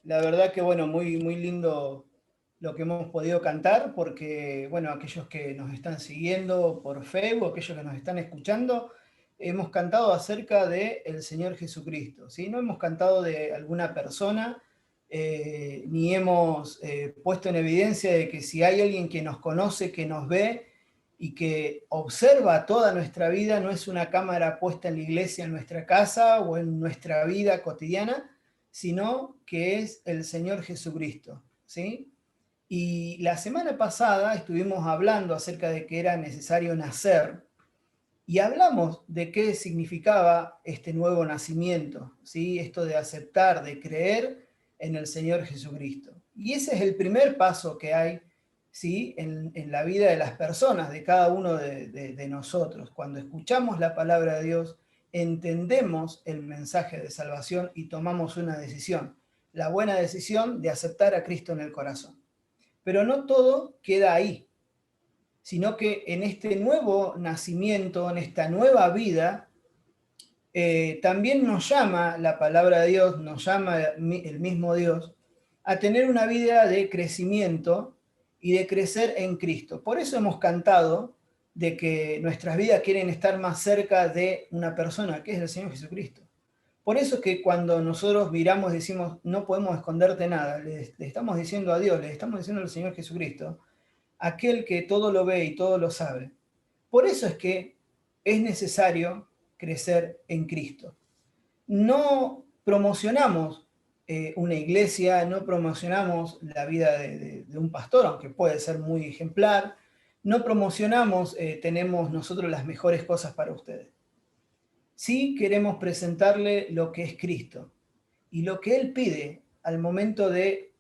La verdad que, bueno, muy, muy lindo lo que hemos podido cantar, porque, bueno, aquellos que nos están siguiendo por Facebook, aquellos que nos están escuchando, hemos cantado acerca de el Señor Jesucristo, ¿sí? No hemos cantado de alguna persona, ni hemos puesto en evidencia de que si hay alguien que nos conoce, que nos ve y que observa toda nuestra vida, no es una cámara puesta en la iglesia, en nuestra casa o en nuestra vida cotidiana, sino que es el Señor Jesucristo, ¿sí? Y la semana pasada estuvimos hablando acerca de que era necesario nacer y hablamos de qué significaba este nuevo nacimiento, ¿sí? Esto de aceptar, de creer en el Señor Jesucristo. Y ese es el primer paso que hay, ¿sí? En la vida de las personas, de cada uno de nosotros. Cuando escuchamos la palabra de Dios, entendemos el mensaje de salvación y tomamos una decisión, la buena decisión de aceptar a Cristo en el corazón. Pero no todo queda ahí, sino que en este nuevo nacimiento, en esta nueva vida, también nos llama la palabra de Dios, nos llama el mismo Dios, a tener una vida de crecimiento y de crecer en Cristo. Por eso hemos cantado de que nuestras vidas quieren estar más cerca de una persona, que es el Señor Jesucristo. Por eso es que cuando nosotros miramos y decimos, no podemos esconderte nada, le estamos diciendo a Dios, le estamos diciendo al Señor Jesucristo, aquel que todo lo ve y todo lo sabe. Por eso es que es necesario crecer en Cristo. No promocionamos una iglesia, no promocionamos la vida de un pastor, aunque puede ser muy ejemplar, no promocionamos, tenemos nosotros las mejores cosas para ustedes. Sí queremos presentarle lo que es Cristo y lo que Él pide al momento de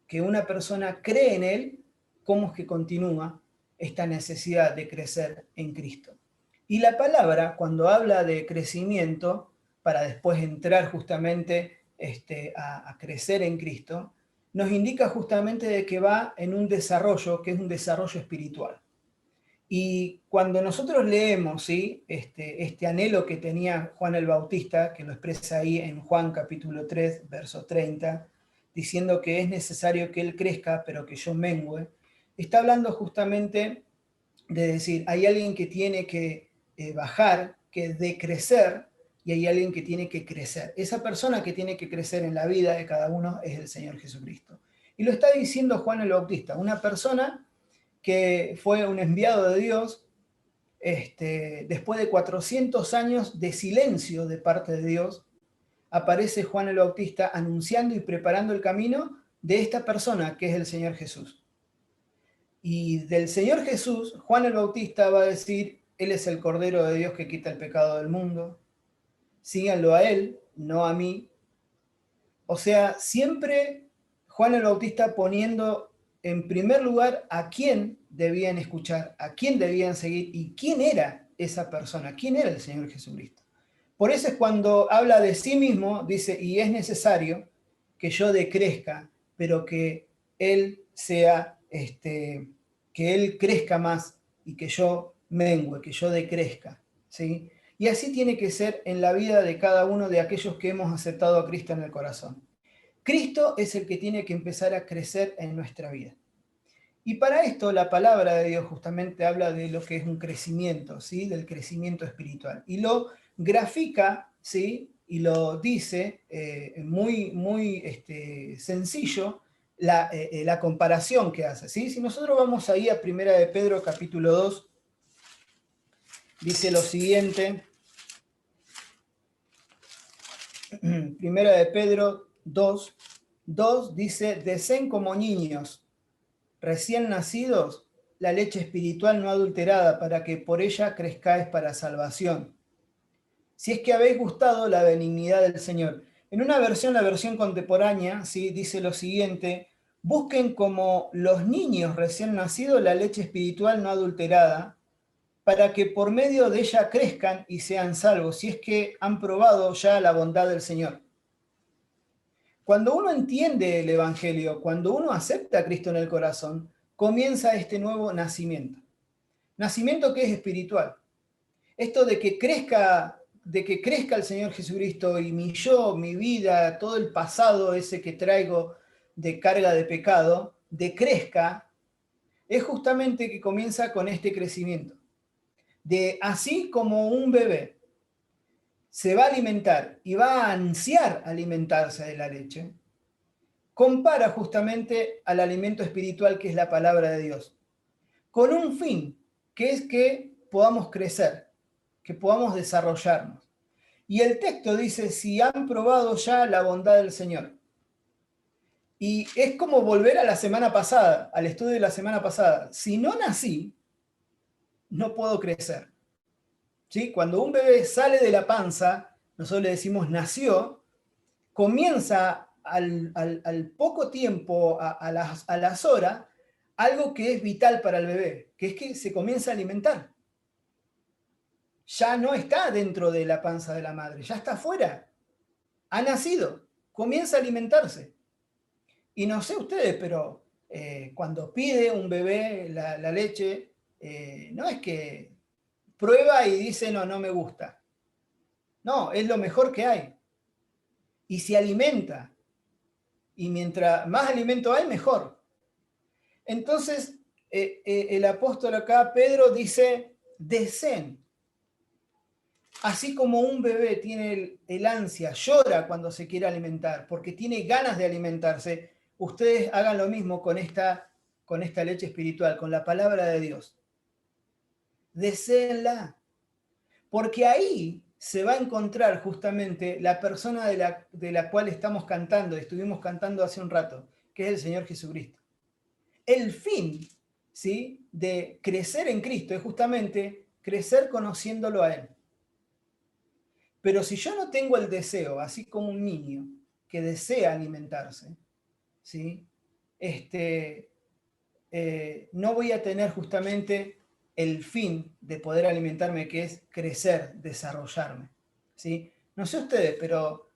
que una persona cree en Él, cómo es que continúa esta necesidad de crecer en Cristo. Y la palabra, cuando habla de crecimiento, para después entrar justamente a crecer en Cristo, nos indica justamente de que va en un desarrollo que es un desarrollo espiritual. Y cuando nosotros leemos, ¿sí? Este anhelo que tenía Juan el Bautista, que lo expresa ahí en Juan capítulo 3, verso 30, diciendo que es necesario que él crezca, pero que yo mengüe, está hablando justamente de decir, hay alguien que tiene que bajar, que decrecer, y hay alguien que tiene que crecer. Esa persona que tiene que crecer en la vida de cada uno es el Señor Jesucristo. Y lo está diciendo Juan el Bautista, una persona que fue un enviado de Dios, después de 400 años de silencio de parte de Dios, aparece Juan el Bautista anunciando y preparando el camino de esta persona que es el Señor Jesús. Y del Señor Jesús, Juan el Bautista va a decir, Él es el Cordero de Dios que quita el pecado del mundo. Síganlo a Él, no a mí. O sea, siempre Juan el Bautista poniendo en primer lugar a quién debían escuchar, a quién debían seguir y quién era esa persona, quién era el Señor Jesucristo. Por eso es cuando habla de sí mismo, dice, y es necesario que yo decrezca, pero que Él sea, que Él crezca más y que yo mengue, que yo decrezca, ¿sí? Y así tiene que ser en la vida de cada uno de aquellos que hemos aceptado a Cristo en el corazón. Cristo es el que tiene que empezar a crecer en nuestra vida. Y para esto la palabra de Dios justamente habla de lo que es un crecimiento, ¿sí? Del crecimiento espiritual. Y lo grafica, ¿sí? Y lo dice muy, muy sencillo la comparación que hace, ¿sí? Si nosotros vamos ahí a Primera de Pedro capítulo 2, dice lo siguiente. Primera de Pedro 2, 2 dice, deseen como niños recién nacidos la leche espiritual no adulterada, para que por ella crezcáis para salvación. Si es que habéis gustado la benignidad del Señor. En una versión, la versión contemporánea, ¿sí? Dice lo siguiente, busquen como los niños recién nacidos la leche espiritual no adulterada, para que por medio de ella crezcan y sean salvos, si es que han probado ya la bondad del Señor. Cuando uno entiende el Evangelio, cuando uno acepta a Cristo en el corazón, comienza este nuevo nacimiento. Nacimiento que es espiritual. Esto de que crezca de que crezca el Señor Jesucristo y mi yo, mi vida, todo el pasado ese que traigo de carga de pecado, decrezca, es justamente que comienza con este crecimiento. De así como un bebé se va a alimentar y va a ansiar alimentarse de la leche, compara justamente al alimento espiritual que es la palabra de Dios, con un fin, que es que podamos crecer, que podamos desarrollarnos. Y el texto dice, si han probado ya la bondad del Señor. Y es como volver a la semana pasada, al estudio de la semana pasada. Si no nací, no puedo crecer. ¿Sí? Cuando un bebé sale de la panza, nosotros le decimos nació, comienza al poco tiempo, a las horas, algo que es vital para el bebé, que es que se comienza a alimentar. Ya no está dentro de la panza de la madre, ya está afuera. Ha nacido, comienza a alimentarse. Y no sé ustedes, pero cuando pide un bebé la leche, no es que prueba y dice, no, no me gusta. No, es lo mejor que hay. Y se alimenta. Y mientras más alimento hay, mejor. Entonces, el apóstol acá, Pedro, dice, deseen. Así como un bebé tiene el ansia, llora cuando se quiere alimentar, porque tiene ganas de alimentarse, ustedes hagan lo mismo con esta leche espiritual, con la palabra de Dios. Deséenla, porque ahí se va a encontrar justamente la persona de la cual estamos cantando, estuvimos cantando hace un rato, que es el Señor Jesucristo. El fin, ¿sí?, de crecer en Cristo es justamente crecer conociéndolo a Él. Pero si yo no tengo el deseo, así como un niño que desea alimentarse, ¿sí?, no voy a tener justamente el fin de poder alimentarme, que es crecer, desarrollarme, ¿sí? No sé ustedes, pero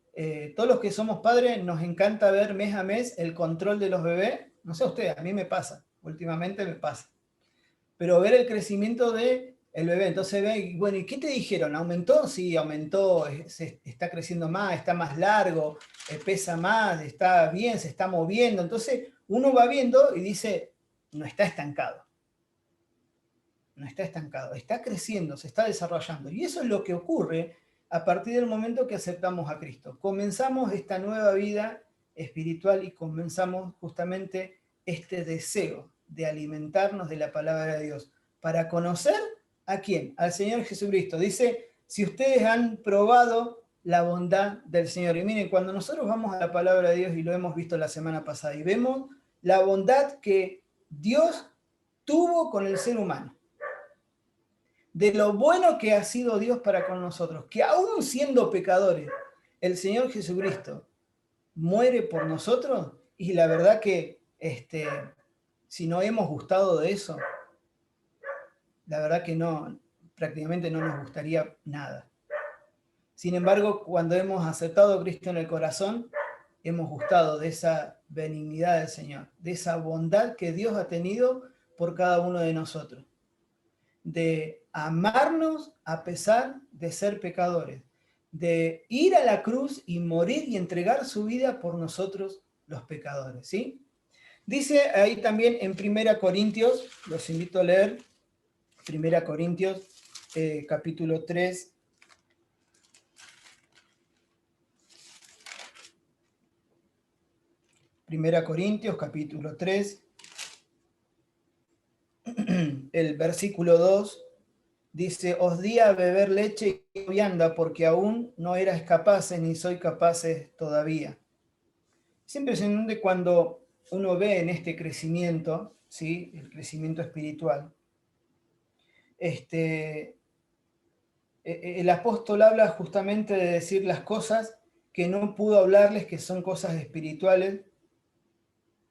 todos los que somos padres nos encanta ver mes a mes el control de los bebés. No sé ustedes, a mí me pasa, últimamente me pasa. Pero ver el crecimiento del bebé, entonces ve, bueno, ¿y qué te dijeron? ¿Aumentó? Sí, aumentó, está creciendo más, está más largo, pesa más, está bien, se está moviendo. Entonces uno va viendo y dice, no está estancado. No está estancado, está creciendo, se está desarrollando. Y eso es lo que ocurre a partir del momento que aceptamos a Cristo. Comenzamos esta nueva vida espiritual y comenzamos justamente este deseo de alimentarnos de la palabra de Dios para conocer a quién, al Señor Jesucristo. Dice, si ustedes han probado la bondad del Señor. Y miren, cuando nosotros vamos a la palabra de Dios, y lo hemos visto la semana pasada, y vemos la bondad que Dios tuvo con el ser humano, de lo bueno que ha sido Dios para con nosotros, que aún siendo pecadores, el Señor Jesucristo muere por nosotros, y la verdad que si no hemos gustado de eso, la verdad que no, prácticamente no nos gustaría nada. Sin embargo, cuando hemos aceptado a Cristo en el corazón, hemos gustado de esa benignidad del Señor, de esa bondad que Dios ha tenido por cada uno de nosotros, de amarnos a pesar de ser pecadores, de ir a la cruz y morir y entregar su vida por nosotros los pecadores, ¿sí? Dice ahí también en 1 Corintios, los invito a leer, 1 Corintios capítulo 3, Primera Corintios, capítulo 3, el versículo 2, dice, os di a beber leche y vianda porque aún no erais capaces ni soy capaces todavía. Es impresionante cuando uno ve en este crecimiento, ¿sí?, el crecimiento espiritual. El apóstol habla justamente de decir las cosas que no pudo hablarles, que son cosas espirituales,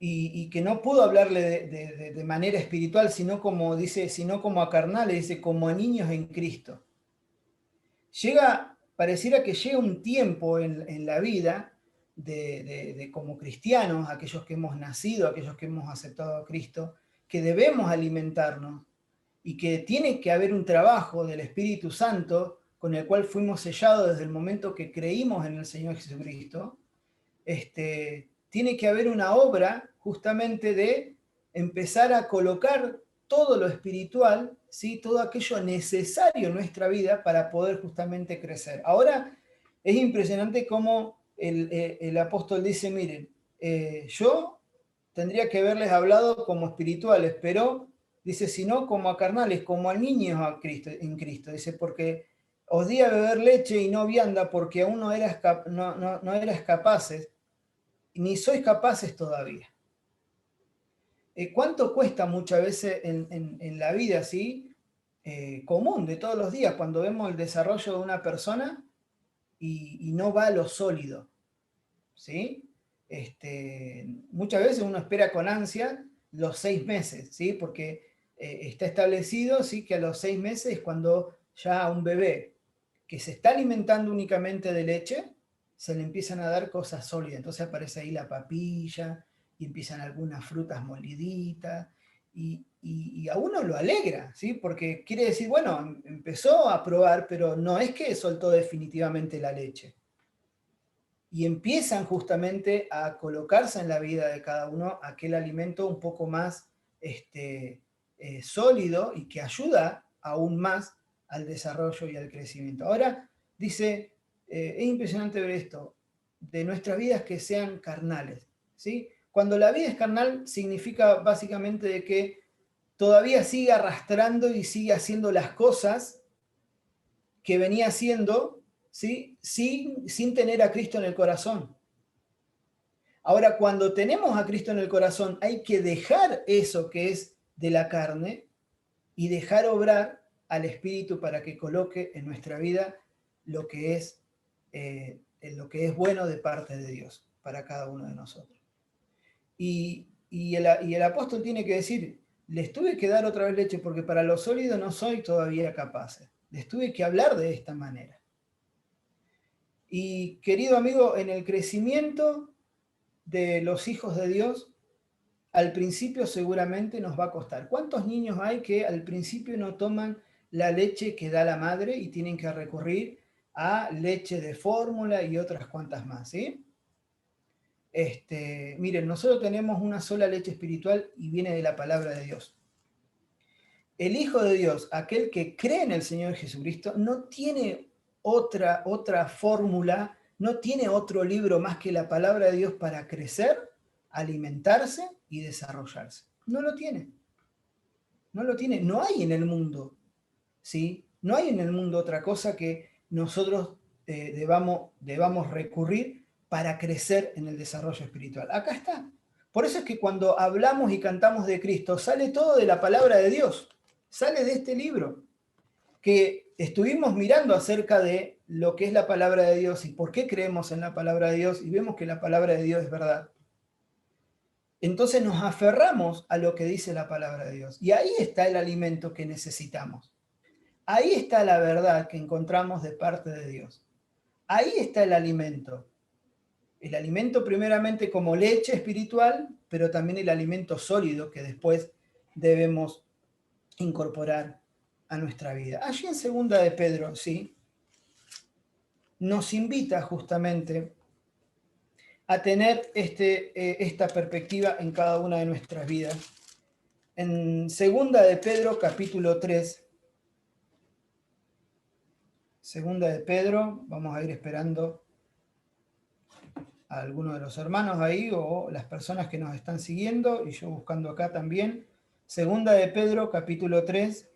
y que no pudo hablarle de manera espiritual, sino como dice, sino como a carnales, dice, como a niños en Cristo. Pareciera que llega un tiempo en la vida de como cristianos, aquellos que hemos nacido, aquellos que hemos aceptado a Cristo, que debemos alimentarnos y que tiene que haber un trabajo del Espíritu Santo con el cual fuimos sellados desde el momento que creímos en el Señor Jesucristo, tiene que haber una obra justamente de empezar a colocar todo lo espiritual, ¿sí? Todo aquello necesario en nuestra vida para poder justamente crecer. Ahora es impresionante cómo el apóstol dice, miren, yo tendría que haberles hablado como espirituales, pero dice, sino como a carnales, como a niños en Cristo. Dice, porque os di a beber leche y no vianda porque aún no eras capaces, ni sois capaces todavía. ¿Cuánto cuesta muchas veces en la vida así, común de todos los días, cuando vemos el desarrollo de una persona y no va a lo sólido? ¿Sí? Muchas veces uno espera con ansia los 6 meses, ¿sí? Porque está establecido, ¿sí? Que a los 6 meses es cuando ya un bebé que se está alimentando únicamente de leche, se le empiezan a dar cosas sólidas. Entonces aparece ahí la papilla y empiezan algunas frutas moliditas y a uno lo alegra, ¿sí? Porque quiere decir, bueno, empezó a probar, pero no es que soltó definitivamente la leche. Y empiezan justamente a colocarse en la vida de cada uno aquel alimento un poco más sólido y que ayuda aún más al desarrollo y al crecimiento. Ahora dice, es impresionante ver esto, de nuestras vidas que sean carnales, ¿sí? Cuando la vida es carnal significa básicamente de que todavía sigue arrastrando y sigue haciendo las cosas que venía haciendo, ¿sí? sin tener a Cristo en el corazón. Ahora, cuando tenemos a Cristo en el corazón, hay que dejar eso que es de la carne y dejar obrar al Espíritu para que coloque en nuestra vida lo que es bueno de parte de Dios para cada uno de nosotros. Y el apóstol tiene que decir, les tuve que dar otra vez leche porque para lo sólido no soy todavía capaz. Les tuve que hablar de esta manera. Y querido amigo, en el crecimiento de los hijos de Dios, al principio seguramente nos va a costar. ¿Cuántos niños hay que al principio no toman la leche que da la madre y tienen que recurrir a leche de fórmula y otras cuantas más, ¿sí? Miren, nosotros tenemos una sola leche espiritual y viene de la palabra de Dios. El Hijo de Dios, aquel que cree en el Señor Jesucristo, no tiene otra fórmula, no tiene otro libro más que la palabra de Dios para crecer, alimentarse y desarrollarse. No lo tiene. No lo tiene. No hay en el mundo, ¿sí? No hay en el mundo otra cosa que nosotros debamos recurrir para crecer en el desarrollo espiritual. Acá está. Por eso es que cuando hablamos y cantamos de Cristo, sale todo de la palabra de Dios. Sale de este libro, que estuvimos mirando acerca de lo que es la palabra de Dios y por qué creemos en la palabra de Dios y vemos que la palabra de Dios es verdad. Entonces nos aferramos a lo que dice la palabra de Dios. Y ahí está el alimento que necesitamos. Ahí está la verdad que encontramos de parte de Dios. Ahí está el alimento. El alimento primeramente como leche espiritual, pero también el alimento sólido que después debemos incorporar a nuestra vida. Allí en segunda de Pedro, sí, nos invita justamente a tener esta perspectiva en cada una de nuestras vidas. En segunda de Pedro, capítulo 3, segunda de Pedro, vamos a ir esperando a algunos de los hermanos ahí o las personas que nos están siguiendo y yo buscando acá también. Segunda de Pedro, capítulo 3.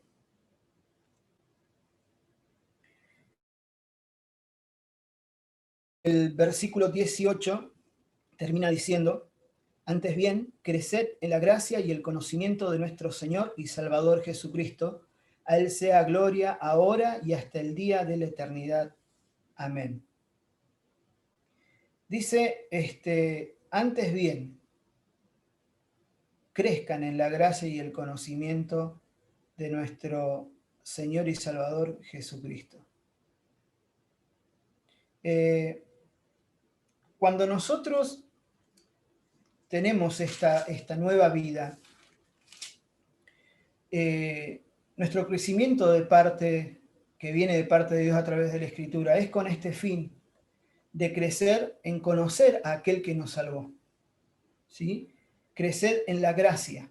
El versículo 18 termina diciendo, antes bien, creced en la gracia y el conocimiento de nuestro Señor y Salvador Jesucristo. A Él sea gloria ahora y hasta el día de la eternidad. Amén. Dice, antes bien, crezcan en la gracia y el conocimiento de nuestro Señor y Salvador Jesucristo. Cuando nosotros tenemos esta nueva vida, nuestro crecimiento de parte que viene de parte de Dios a través de la Escritura, es con este fin de crecer en conocer a aquel que nos salvó, ¿sí? Crecer en la gracia.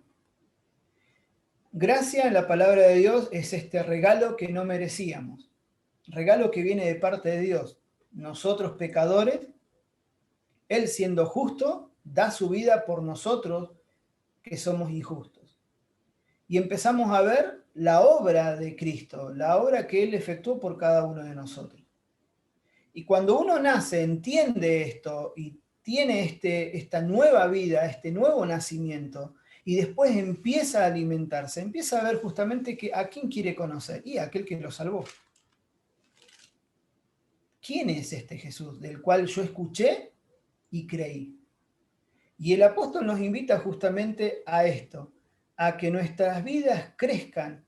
Gracia en la palabra de Dios es este regalo que no merecíamos, regalo que viene de parte de Dios. Nosotros pecadores, Él siendo justo, da su vida por nosotros que somos injustos. Y empezamos a ver la obra de Cristo, la obra que Él efectuó por cada uno de nosotros. Y cuando uno nace, entiende esto y tiene esta nueva vida, este nuevo nacimiento, y después empieza a alimentarse, empieza a ver justamente a quién quiere conocer, y a aquel que lo salvó. ¿Quién es este Jesús del cual yo escuché y creí? Y el apóstol nos invita justamente a esto, a que nuestras vidas crezcan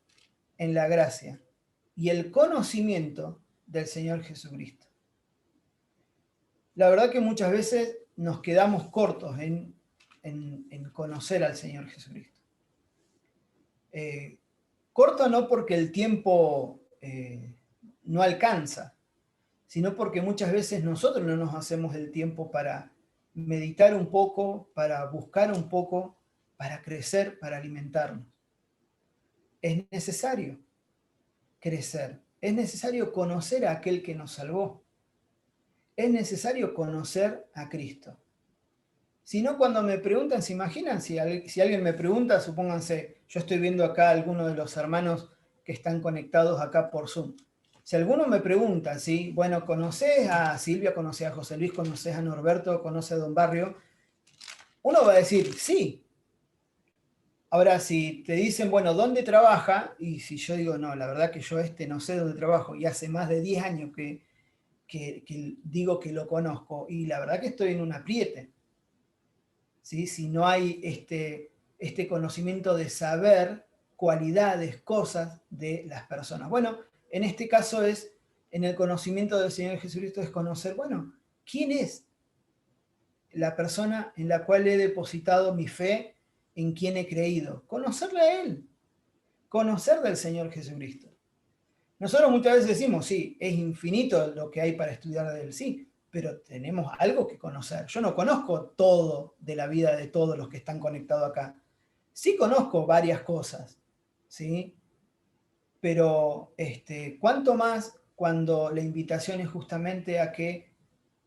en la gracia y el conocimiento del Señor Jesucristo. La verdad que muchas veces nos quedamos cortos en conocer al Señor Jesucristo. Corto no porque el tiempo no alcanza, sino porque muchas veces nosotros no nos hacemos el tiempo para meditar un poco, para buscar un poco, para crecer, para alimentarnos. Es necesario crecer, es necesario conocer a aquel que nos salvó, es necesario conocer a Cristo. Si no, cuando me preguntan, ¿se imaginan? Si alguien me pregunta, supónganse, yo estoy viendo acá a algunos de los hermanos que están conectados acá por Zoom. Si alguno me pregunta, ¿sí? Bueno, ¿conoces a Silvia? ¿Conoces a José Luis? ¿Conoces a Norberto? ¿Conoces a Don Barrio? Uno va a decir, sí. Ahora, si te dicen, bueno, ¿dónde trabaja? Y si yo digo, no, la verdad que yo no sé dónde trabajo, y hace más de 10 años que digo que lo conozco, y la verdad que estoy en un apriete. ¿Sí? Si no hay este conocimiento de saber cualidades, cosas de las personas. Bueno, en este caso en el conocimiento del Señor Jesucristo es conocer, bueno, ¿quién es la persona en la cual he depositado mi fe, en quien he creído? Conocerle a Él, conocer del Señor Jesucristo. Nosotros muchas veces decimos, sí, es infinito lo que hay para estudiar de Él, sí, pero tenemos algo que conocer. Yo no conozco todo de la vida de todos los que están conectados acá. Sí conozco varias cosas, ¿sí? Pero cuanto más cuando la invitación es justamente a que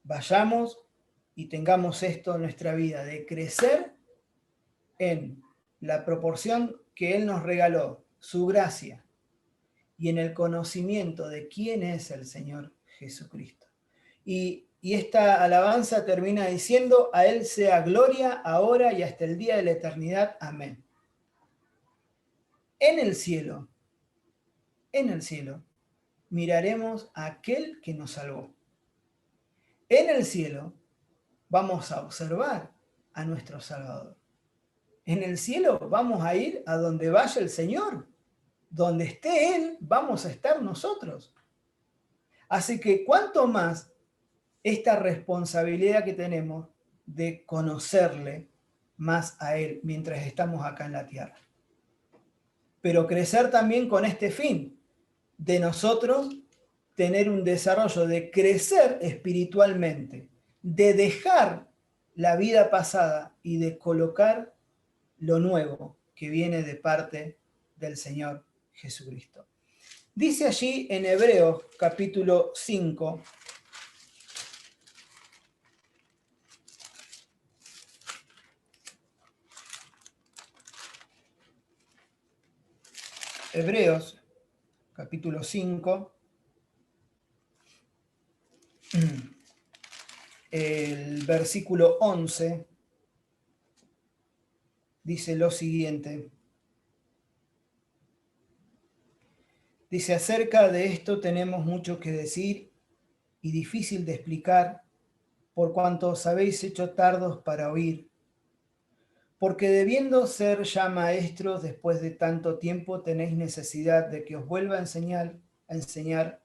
vayamos y tengamos esto en nuestra vida, de crecer en la proporción que Él nos regaló, su gracia, y en el conocimiento de quién es el Señor Jesucristo. Y esta alabanza termina diciendo, a Él sea gloria ahora y hasta el día de la eternidad. Amén. En el cielo, miraremos a aquel que nos salvó. En el cielo vamos a observar a nuestro Salvador. En el cielo vamos a ir a donde vaya el Señor. Donde esté Él, vamos a estar nosotros. Así que cuanto más esta responsabilidad que tenemos de conocerle más a Él mientras estamos acá en la tierra. Pero crecer también con este fin, de nosotros tener un desarrollo, de crecer espiritualmente, de dejar la vida pasada y de colocar lo nuevo que viene de parte del Señor Jesucristo. Dice allí en Hebreos capítulo 5, Hebreos capítulo 5, el versículo 11, dice lo siguiente. Dice, acerca de esto tenemos mucho que decir y difícil de explicar, por cuanto os habéis hecho tardos para oír. Porque debiendo ser ya maestros después de tanto tiempo, tenéis necesidad de que os vuelva a enseñar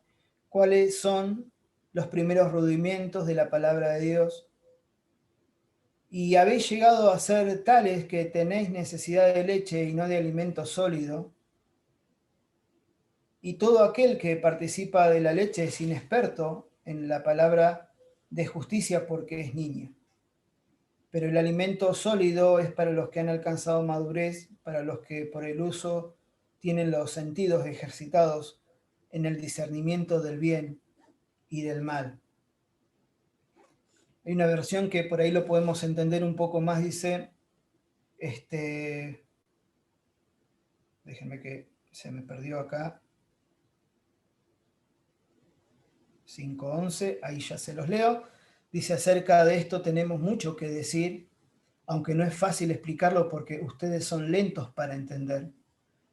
cuáles son los primeros rudimentos de la palabra de Dios. Y habéis llegado a ser tales que tenéis necesidad de leche y no de alimento sólido, y todo aquel que participa de la leche es inexperto en la palabra de justicia porque es niño. Pero el alimento sólido es para los que han alcanzado madurez, para los que por el uso tienen los sentidos ejercitados en el discernimiento del bien y del mal. Hay una versión que por ahí lo podemos entender un poco más, dice, déjenme que se me perdió acá, 5:11, ahí ya se los leo. Dice, acerca de esto tenemos mucho que decir, aunque no es fácil explicarlo porque ustedes son lentos para entender.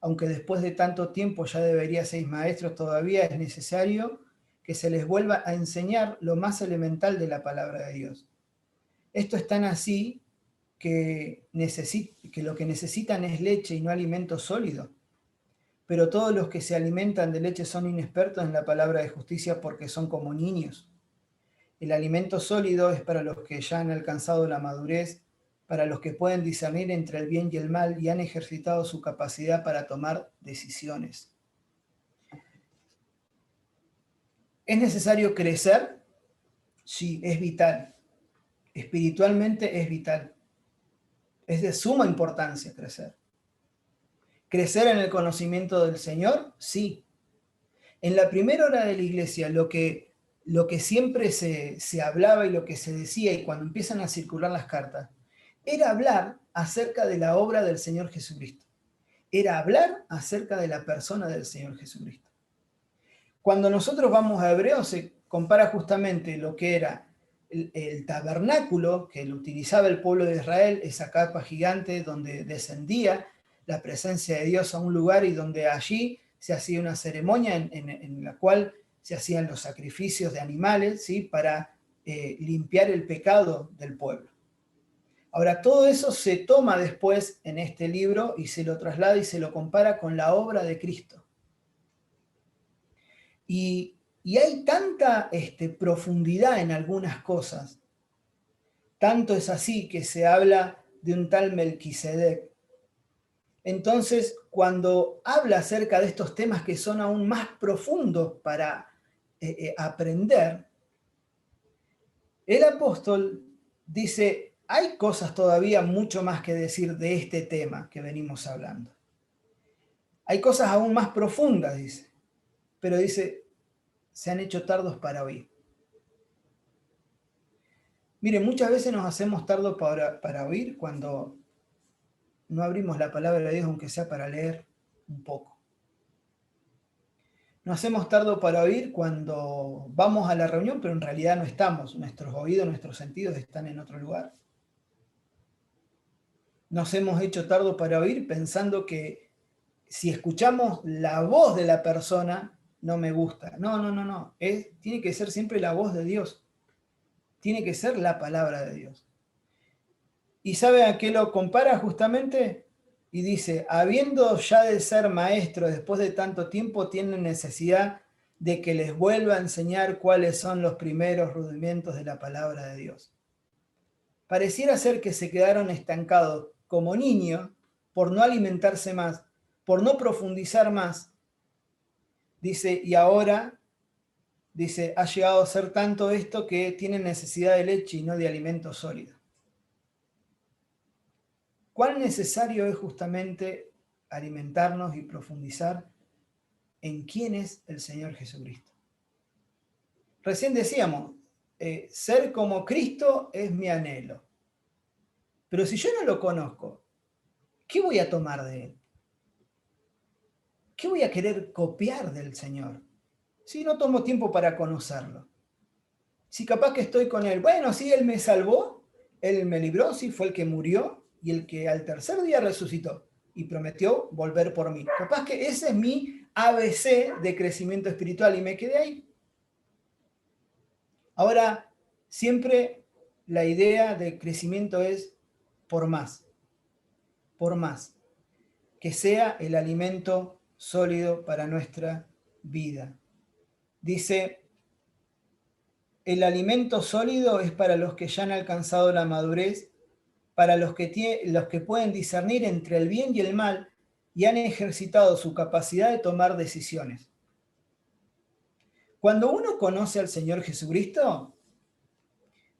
Aunque después de tanto tiempo ya debería ser maestros, todavía es necesario que se les vuelva a enseñar lo más elemental de la palabra de Dios. Esto es tan así que lo que necesitan es leche y no alimento sólido. Pero todos los que se alimentan de leche son inexpertos en la palabra de justicia porque son como niños. El alimento sólido es para los que ya han alcanzado la madurez, para los que pueden discernir entre el bien y el mal y han ejercitado su capacidad para tomar decisiones. ¿Es necesario crecer? Sí, es vital. Espiritualmente es vital. Es de suma importancia crecer. ¿Crecer en el conocimiento del Señor? Sí. En la primera hora de la iglesia, lo que siempre se hablaba y lo que se decía, y cuando empiezan a circular las cartas, era hablar acerca de la obra del Señor Jesucristo. Era hablar acerca de la persona del Señor Jesucristo. Cuando nosotros vamos a Hebreos, se compara justamente lo que era el tabernáculo que lo utilizaba el pueblo de Israel, esa capa gigante donde descendía la presencia de Dios a un lugar y donde allí se hacía una ceremonia en la cual se hacían los sacrificios de animales, ¿sí? Para limpiar el pecado del pueblo. Ahora, todo eso se toma después en este libro y se lo traslada y se lo compara con la obra de Cristo. Y hay tanta profundidad en algunas cosas. Tanto es así que se habla de un tal Melquisedec. Entonces, cuando habla acerca de estos temas que son aún más profundos para aprender, el apóstol dice, hay cosas todavía mucho más que decir de este tema que venimos hablando. Hay cosas aún más profundas, dice, pero dice, se han hecho tardos para oír. Miren, muchas veces nos hacemos tardos para oír cuando no abrimos la palabra de Dios, aunque sea para leer un poco. Nos hacemos tardo para oír cuando vamos a la reunión, pero en realidad no estamos. Nuestros oídos, nuestros sentidos están en otro lugar. Nos hemos hecho tardo para oír pensando que si escuchamos la voz de la persona, no me gusta. No. Tiene que ser siempre la voz de Dios. Tiene que ser la palabra de Dios. ¿Y sabe a qué lo compara justamente? Y dice, habiendo ya de ser maestros después de tanto tiempo, tienen necesidad de que les vuelva a enseñar cuáles son los primeros rudimentos de la palabra de Dios. Pareciera ser que se quedaron estancados como niños por no alimentarse más, por no profundizar más. Dice, y ahora, dice, ha llegado a ser tanto esto que tienen necesidad de leche y no de alimento sólido. ¿Cuán necesario es justamente alimentarnos y profundizar en quién es el Señor Jesucristo? Recién decíamos, ser como Cristo es mi anhelo. Pero si yo no lo conozco, ¿qué voy a tomar de Él? ¿Qué voy a querer copiar del Señor? Si no tomo tiempo para conocerlo. Si capaz que estoy con Él, bueno, sí, Él me salvó, Él me libró, sí, fue el que murió y el que al tercer día resucitó y prometió volver por mí. Capaz que ese es mi ABC de crecimiento espiritual y me quedé ahí. Ahora, siempre la idea de crecimiento es por más, que sea el alimento sólido para nuestra vida. Dice, el alimento sólido es para los que ya han alcanzado la madurez, para los que pueden discernir entre el bien y el mal y han ejercitado su capacidad de tomar decisiones. Cuando uno conoce al Señor Jesucristo,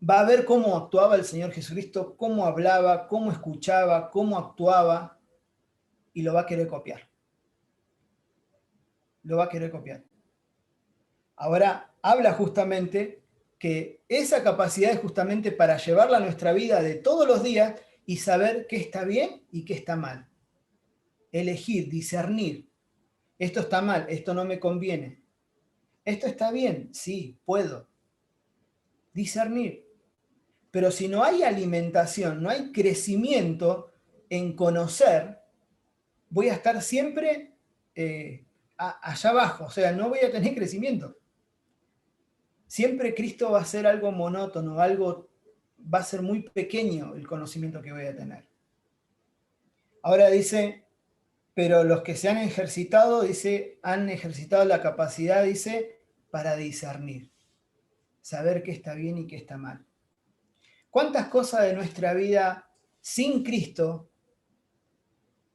va a ver cómo actuaba el Señor Jesucristo, cómo hablaba, cómo escuchaba, cómo actuaba, y lo va a querer copiar. Lo va a querer copiar. Ahora, habla justamente que esa capacidad es justamente para llevarla a nuestra vida de todos los días y saber qué está bien y qué está mal. Elegir, discernir. Esto está mal, esto no me conviene. Esto está bien, sí, puedo. Discernir. Pero si no hay alimentación, no hay crecimiento en conocer, voy a estar siempre allá abajo, o sea, no voy a tener crecimiento. Siempre Cristo va a ser algo monótono, va a ser muy pequeño el conocimiento que voy a tener. Ahora dice, pero los que se han ejercitado, dice, han ejercitado la capacidad, dice, para discernir, saber qué está bien y qué está mal. ¿Cuántas cosas de nuestra vida sin Cristo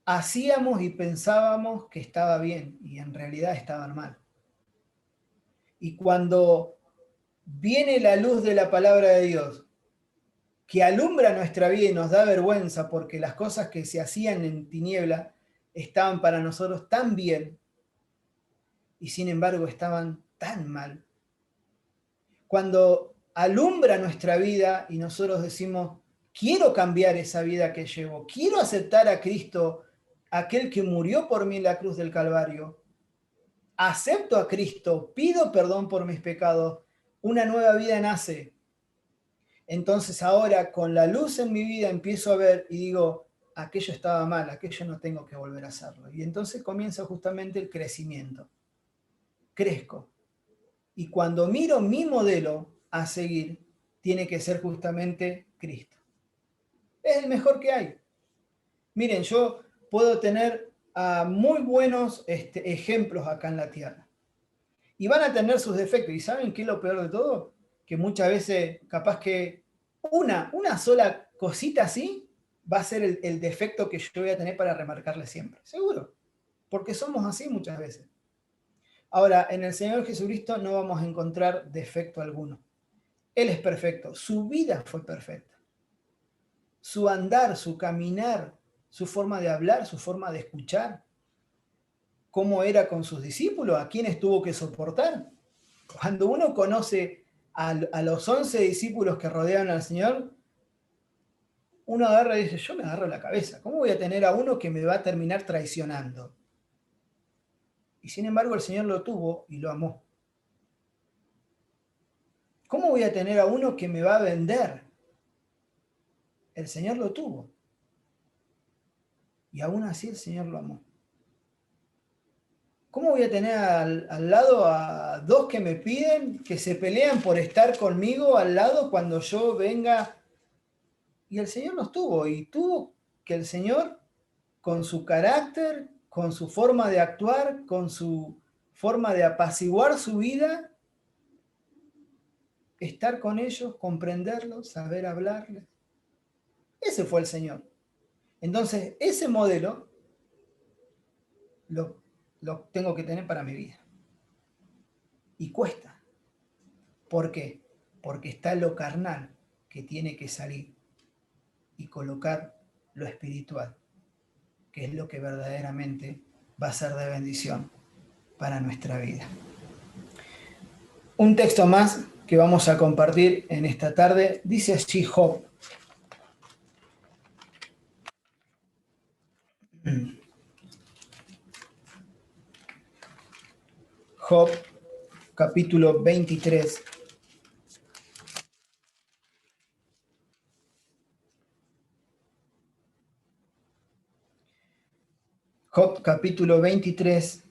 hacíamos y pensábamos que estaba bien y en realidad estaban mal? Y cuando viene la luz de la palabra de Dios, que alumbra nuestra vida y nos da vergüenza porque las cosas que se hacían en tiniebla estaban para nosotros tan bien y sin embargo estaban tan mal. Cuando alumbra nuestra vida y nosotros decimos, quiero cambiar esa vida que llevo, quiero aceptar a Cristo, aquel que murió por mí en la cruz del Calvario, acepto a Cristo, pido perdón por mis pecados, una nueva vida nace. Entonces ahora con la luz en mi vida empiezo a ver y digo, aquello estaba mal, aquello no tengo que volver a hacerlo. Y entonces comienza justamente el crecimiento. Crezco. Y cuando miro mi modelo a seguir, tiene que ser justamente Cristo. Es el mejor que hay. Miren, yo puedo tener muy buenos ejemplos acá en la tierra. Y van a tener sus defectos. ¿Y saben qué es lo peor de todo? Que muchas veces, capaz que una sola cosita así va a ser el defecto que yo voy a tener para remarcarle siempre. Seguro. Porque somos así muchas veces. Ahora, en el Señor Jesucristo no vamos a encontrar defecto alguno. Él es perfecto. Su vida fue perfecta. Su andar, su caminar, su forma de hablar, su forma de escuchar. Cómo era con sus discípulos, a quienes tuvo que soportar. Cuando uno conoce a los 11 discípulos que rodean al Señor, uno agarra y dice, yo me agarro la cabeza. ¿Cómo voy a tener a uno que me va a terminar traicionando? Y sin embargo el Señor lo tuvo y lo amó. ¿Cómo voy a tener a uno que me va a vender? El Señor lo tuvo. Y aún así el Señor lo amó. ¿Cómo voy a tener al lado a dos que me piden, que se pelean por estar conmigo al lado cuando yo venga? Y el Señor los tuvo, y tuvo que el Señor, con su carácter, con su forma de actuar, con su forma de apaciguar su vida, estar con ellos, comprenderlos, saber hablarles. Ese fue el Señor. Entonces, ese modelo lo tengo que tener para mi vida. Y cuesta. ¿Por qué? Porque está lo carnal que tiene que salir y colocar lo espiritual, que es lo que verdaderamente va a ser de bendición para nuestra vida. Un texto más que vamos a compartir en esta tarde, dice así Job. Job, capítulo 23. Job, capítulo 23,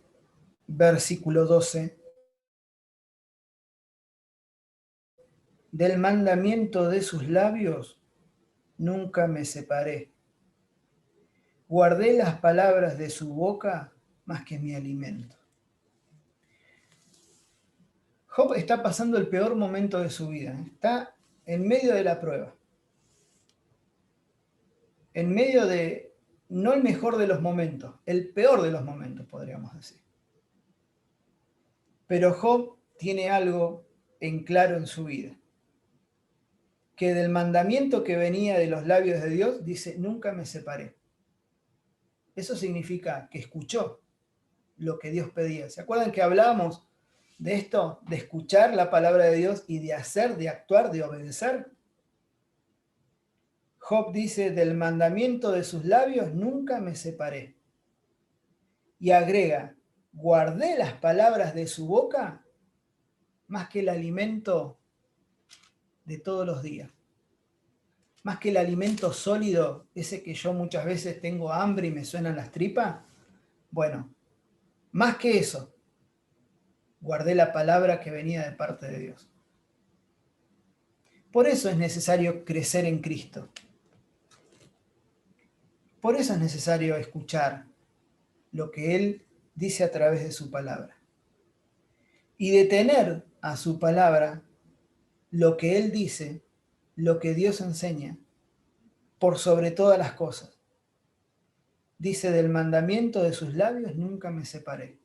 versículo 12. Del mandamiento de sus labios nunca me separé. Guardé las palabras de su boca más que mi alimento. Job está pasando el peor momento de su vida. Está en medio de la prueba. En medio de, no el mejor de los momentos, el peor de los momentos, podríamos decir. Pero Job tiene algo en claro en su vida. Que del mandamiento que venía de los labios de Dios, dice, nunca me separé. Eso significa que escuchó lo que Dios pedía. ¿Se acuerdan que hablábamos de esto? De escuchar la palabra de Dios y de hacer, de actuar, de obedecer. Job dice, del mandamiento de sus labios nunca me separé. Y agrega, guardé las palabras de su boca más que el alimento de todos los días. Más que el alimento sólido, ese que yo muchas veces tengo hambre y me suenan las tripas. Bueno, más que eso, guardé la palabra que venía de parte de Dios. Por eso es necesario crecer en Cristo. Por eso es necesario escuchar lo que Él dice a través de su palabra. Y detener a su palabra lo que Él dice, lo que Dios enseña, por sobre todas las cosas. Dice, del mandamiento de sus labios nunca me separé.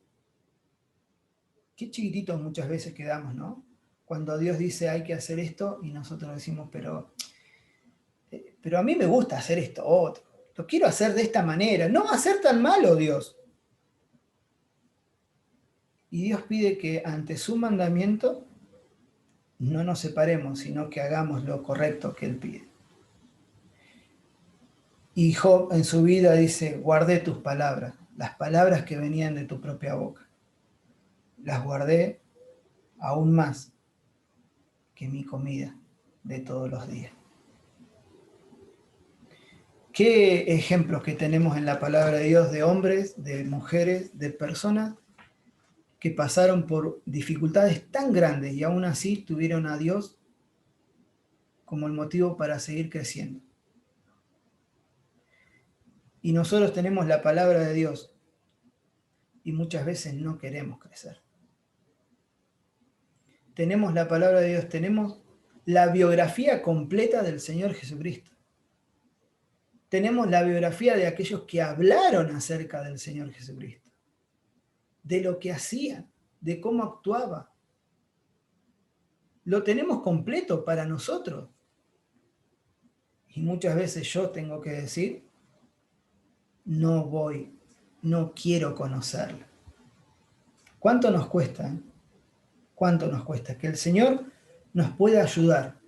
Qué chiquititos muchas veces quedamos, ¿no? Cuando Dios dice hay que hacer esto y nosotros decimos, pero a mí me gusta hacer esto otro. Lo quiero hacer de esta manera. No va a ser tan malo, Dios. Y Dios pide que ante su mandamiento no nos separemos, sino que hagamos lo correcto que Él pide. Y Job en su vida dice, guardé tus palabras, las palabras que venían de tu propia boca. Las guardé aún más que mi comida de todos los días. ¿Qué ejemplos que tenemos en la palabra de Dios de hombres, de mujeres, de personas que pasaron por dificultades tan grandes y aún así tuvieron a Dios como el motivo para seguir creciendo? Y nosotros tenemos la palabra de Dios y muchas veces no queremos crecer. Tenemos la palabra de Dios, tenemos la biografía completa del Señor Jesucristo. Tenemos la biografía de aquellos que hablaron acerca del Señor Jesucristo, de lo que hacían, de cómo actuaba. Lo tenemos completo para nosotros. Y muchas veces yo tengo que decir, no voy, no quiero conocerlo. ¿Cuánto nos cuesta? ¿Cuánto nos cuesta? Que el Señor nos pueda ayudar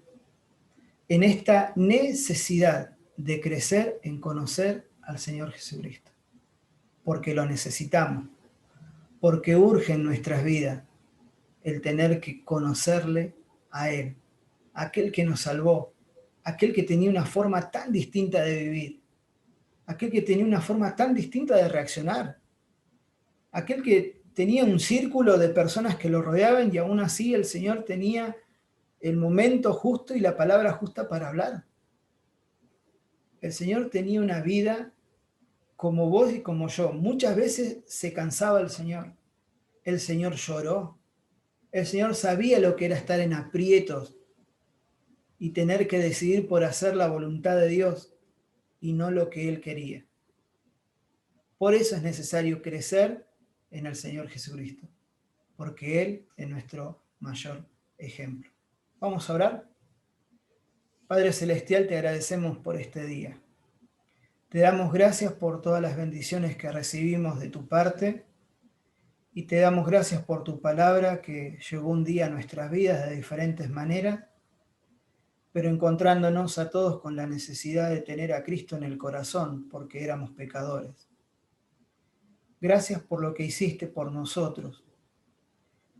en esta necesidad de crecer en conocer al Señor Jesucristo. Porque lo necesitamos. Porque urge en nuestras vidas el tener que conocerle a Él. Aquel que nos salvó. Aquel que tenía una forma tan distinta de vivir. Aquel que tenía una forma tan distinta de reaccionar. Aquel que tenía un círculo de personas que lo rodeaban y aún así el Señor tenía el momento justo y la palabra justa para hablar. El Señor tenía una vida como vos y como yo. Muchas veces se cansaba el Señor. El Señor lloró. El Señor sabía lo que era estar en aprietos y tener que decidir por hacer la voluntad de Dios y no lo que Él quería. Por eso es necesario crecer en el Señor Jesucristo, porque Él es nuestro mayor ejemplo. Vamos a orar. Padre Celestial, te agradecemos por este día. Te damos gracias por todas las bendiciones que recibimos de tu parte y te damos gracias por tu palabra que llegó un día a nuestras vidas de diferentes maneras, pero encontrándonos a todos con la necesidad de tener a Cristo en el corazón porque éramos pecadores. Gracias por lo que hiciste por nosotros.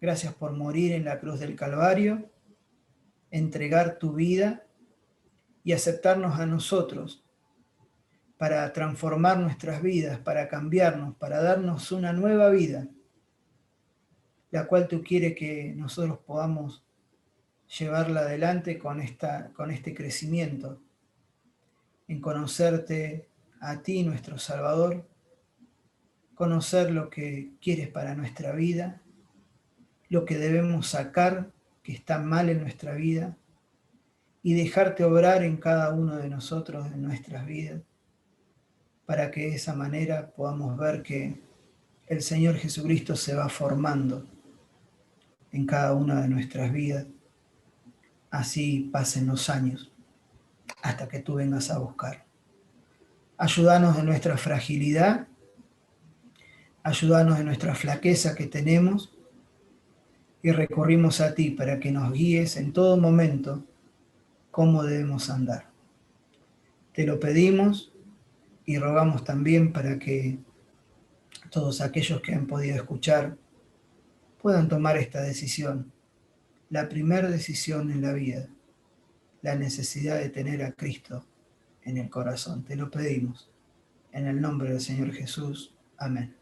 Gracias por morir en la cruz del Calvario, entregar tu vida y aceptarnos a nosotros para transformar nuestras vidas, para cambiarnos, para darnos una nueva vida, la cual tú quieres que nosotros podamos llevarla adelante con este crecimiento, en conocerte a ti, nuestro Salvador, conocer lo que quieres para nuestra vida, lo que debemos sacar que está mal en nuestra vida y dejarte obrar en cada uno de nosotros, en nuestras vidas, para que de esa manera podamos ver que el Señor Jesucristo se va formando en cada una de nuestras vidas. Así pasen los años hasta que tú vengas a buscar. Ayúdanos de nuestra fragilidad, ayúdanos de nuestra flaqueza que tenemos y recurrimos a ti para que nos guíes en todo momento cómo debemos andar. Te lo pedimos y rogamos también para que todos aquellos que han podido escuchar puedan tomar esta decisión, la primera decisión en la vida, la necesidad de tener a Cristo en el corazón. Te lo pedimos. En el nombre del Señor Jesús. Amén.